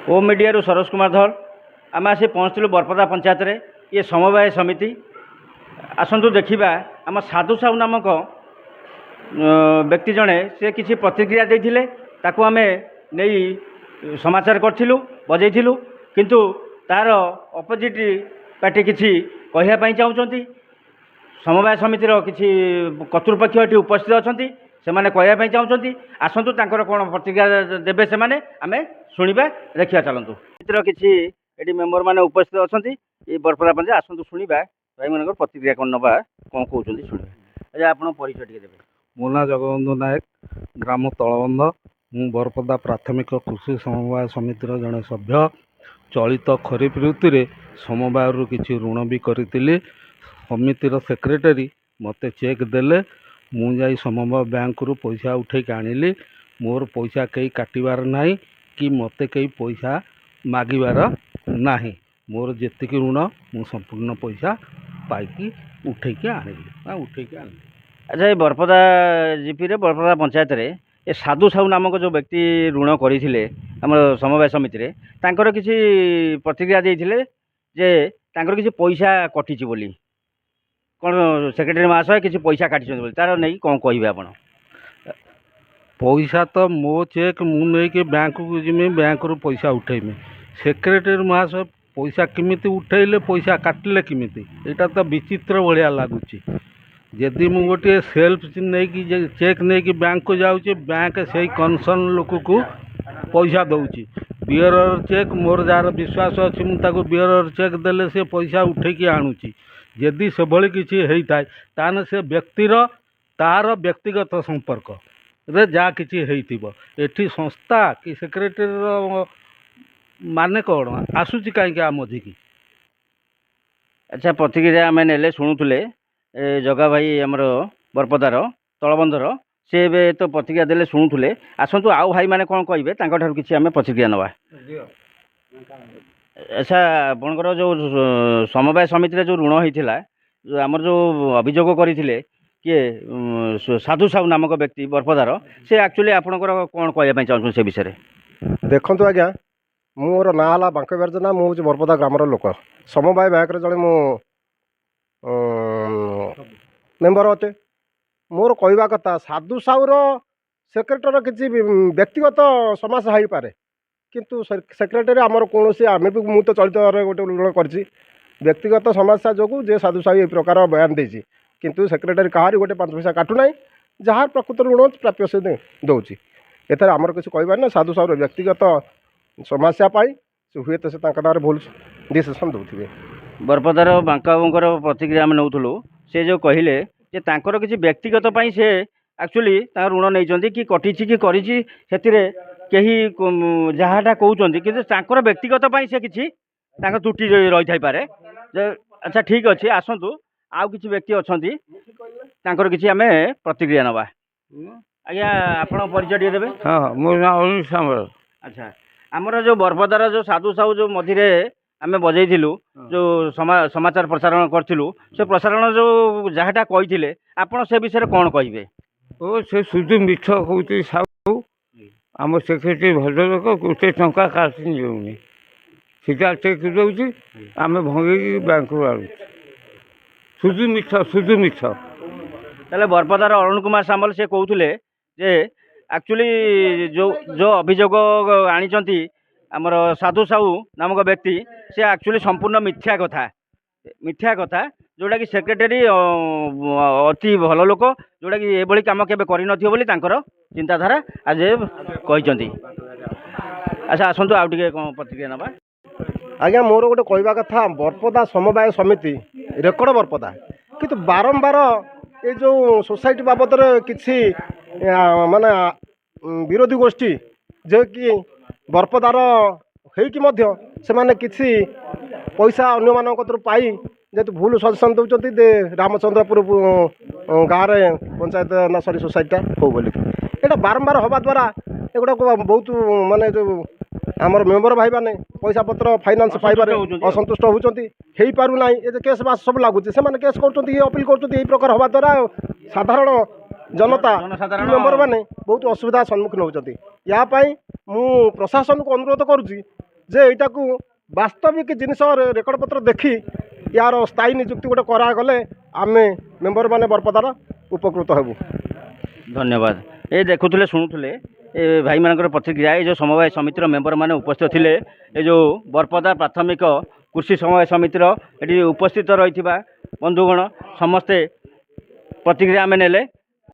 ओ media Saroj Kumar धर आम आसी पहुँचलु बरपदा पंचायत रे ये समवाय समिति आसतु देखा आम साधु साहू नामक व्यक्ति जड़े से किसी प्रतिक्रिया देते ताकू आम नहीं समाचार करूँ बजईलु किंतु तार अपोजिट पार्टी किसी कहवाई चाहते समवाय समितिर किसी कर्तृपक्ष ये उपस्थित अच्छा से कहवाई चाहते आसतु कौन प्रतिक्रिया देवे से आम शुणा देखा चलतु किसी ये मेम्बर मैंने उपस्थित अच्छा ये बरपदा पंचायत आसतु शुणा भाई मान प्रतिक्रिया कौन नवा कौन कहते शुणा अच्छा आप परिचय टे देवे। मो ना जगबंधु नायक ग्राम तलबंध मु बरपदा प्राथमिक कृषि समवाय समितिर जड़े सभ्य चलित खरीफ ऋतु समवाय किसी ऋण भी करी समितिर सेक्रेटरी मते चेक देले मुझे समवाय बैंक रु पैसा उठे आनिली मोर पैसा कहीं काटबार नहीं कि मते कहीं पैसा मागिबार नहीं मोर जेतिक ऋण मु संपूर्ण पैसा पाई उठे आनिली। अच्छा ये बरपदा जीपी रे बरपदा पंचायत रे ये साधु साहू नामक जो व्यक्ति ऋण करते आम समवाय समिति रे तांकर किसी प्रतिक्रिया देते जे तांकर किसी पैसा कटिची बोली कौन सेक्रेटरी महाशय किसी पैसा काटी तार नहीं कौन कहे आप पैसा तो मो चेक मुझे बैंक को जिमी बैंक रु पैसा उठेमी सेक्रेटरी महाशय पैसा किमिति उठेले पैसा काटिले किमिति एटा तो विचित्र भाया लगुच जदि मु गोटे सेल्फ नहीं चेक नहीं बैंक को जाऊँगी बैंक से कनसर्न लोक को पैसा दौची बियरर चेक मोर जार विश्वास अच्छी मुझे बियरर चेक देले से पैसा उठेकी आणुची जदि से भली किसी होता है ताने से व्यक्तिर तार व्यक्तिगत संपर्क रे जा किसी एठी संस्था कि सेक्रेटरी माने कौन आसूची कहीं मझी। अच्छा प्रतिक्रिया आम ने शुणुले जगा भाई आमर बरपदार तलबंधर सी ए तो प्रतिक्रिया देले शुणुले आसतु आउ भाई मैंने कौन कहे किसी आम प्रतिक्रिया नवा। अच्छा आपणकर जो समवाय समिति जो ऋण होता जो आमर जो अभियोग करते किए साधु साहू नामक व्यक्ति बरपदार से एक्चुअली आपणकर कौन कहवाई चाहूँ से विषय देखु आज्ञा मोर ना है बांक बेर्जना मुझे बरपदा ग्रामर लोक समवाय बैंक जड़े मो मेम्बर अच्छे मोर कहवा कथा साधु साहूर सेक्रेटरी किसी व्यक्तिगत समस्या हो पाए किंतु सेक्रेटरी आमर कौन आम भी मुझे तो चलित गोटे ऋण कर व्यक्तिगत समस्या जो जे साधु साहू ये प्रकार बयान देती किंतु सेक्रेटरी कहारी गोटे 5 पैसा काटुना जहाँ प्रकृत ऋण प्राप्य से दौची एथर आमर किसी कहबार ना साधु साहूर व्यक्तिगत समस्या हुए तो से ना भूल डिसीजन दौथे। बरपदार बांकाबूर प्रतिक्रिया आम नौलु से जो कहले किसी व्यक्तिगत से एक्चुअली ऋण नहीं कि कटी कि कहीं जहाँटा कहते कि व्यक्तिगत से किसी त्रुटि रही पारे। अच्छा ठीक अच्छे आसतु आउ किसी व्यक्ति अच्छा किसी आम प्रतिक्रिया नवा। आज्ञा आप परिचय टे देवे। हाँ मो ना अरुण सामल। अच्छा आमर जो बरपदार जो साधु साहू जो मझे आम बजईलु जो समाचार प्रसारण करूँ से प्रसारण जो जहाँटा कही आपड़ से विषय कौन कहे ओ से शुद्ध मिछ कहते साहू आम सेक्रेटरी भद्र लोक गोटे टंका काटनी सीधा चेक दूसरी आम भंगी बैंक आणु शुद्ध मिछ तेल बरपदार अरुण कुमार सामल से कहते जे एक्चुअली जो अभियोग आनी आमर साधु साहू नामक व्यक्ति से एक्चुअली संपूर्ण मिथ्या कथा जोटा कि सेक्रेटरी अति भल लोक जोटा कि ये कम के चिंताधारा आज कहते। अच्छा आसतु आउ टे कौन प्रतिक्रिया नवा। आज्ञा मोर गोटे कहवा कथा बरपदा समवाय समिति रेकर्ड बरपदा किंतु बारंबार ये जो सोसाइटी बाबद किसी माने विरोधी गोष्ठी जे कि बरपदार होने किसी पैसा अन्य मान पाई जेहतु भूल सजेसन दौरान रामचंद्रपुर गाँव में पंचायत ना सरी सोसाइटा हो बोली यहाँ बारंबार हवा द्वारा एगुड़ा बहुत माने जो आमर मेम्बर भाई मैंने पैसा पत्र फाइनान्स पाइबार असंतुष्ट होती हो पारना ये केस बास सब लगुच से केस कर अपील कर प्रकार हवा द्वारा साधारण जनता मेम्बर मैंने बहुत असुविधा सम्मुखीन होती या मु प्रशासन को अनुरोध करुँची ଯେ ଏଇଟାକୁ ବାସ୍ତବିକ ଜିନିଷ ରେକର୍ଡ଼ପତ୍ର ଦେଖି ୟାର ସ୍ଥାୟୀ ନିଯୁକ୍ତି ଗୋଟେ କରାଗଲେ ଆମେ ମେମ୍ବରମାନେ ବରପଦାର ଉପକୃତ ହେବୁ। ଧନ୍ୟବାଦ। ଏ ଦେଖୁଥିଲେ ଶୁଣୁଥିଲେ ଏ ଭାଇମାନଙ୍କର ପ୍ରତିକ୍ରିୟା। ଏ ଯେଉଁ ସମବାୟ ସମିତିର ମେମ୍ବରମାନେ ଉପସ୍ଥିତ ଥିଲେ, ଏ ଯେଉଁ ବରପଦା ପ୍ରାଥମିକ କୃଷି ସମବାୟ ସମିତିର ଏଠି ଉପସ୍ଥିତ ରହିଥିବା ବନ୍ଧୁଗଣ ସମସ୍ତେ ପ୍ରତିକ୍ରିୟା ଆମେ ନେଲେ।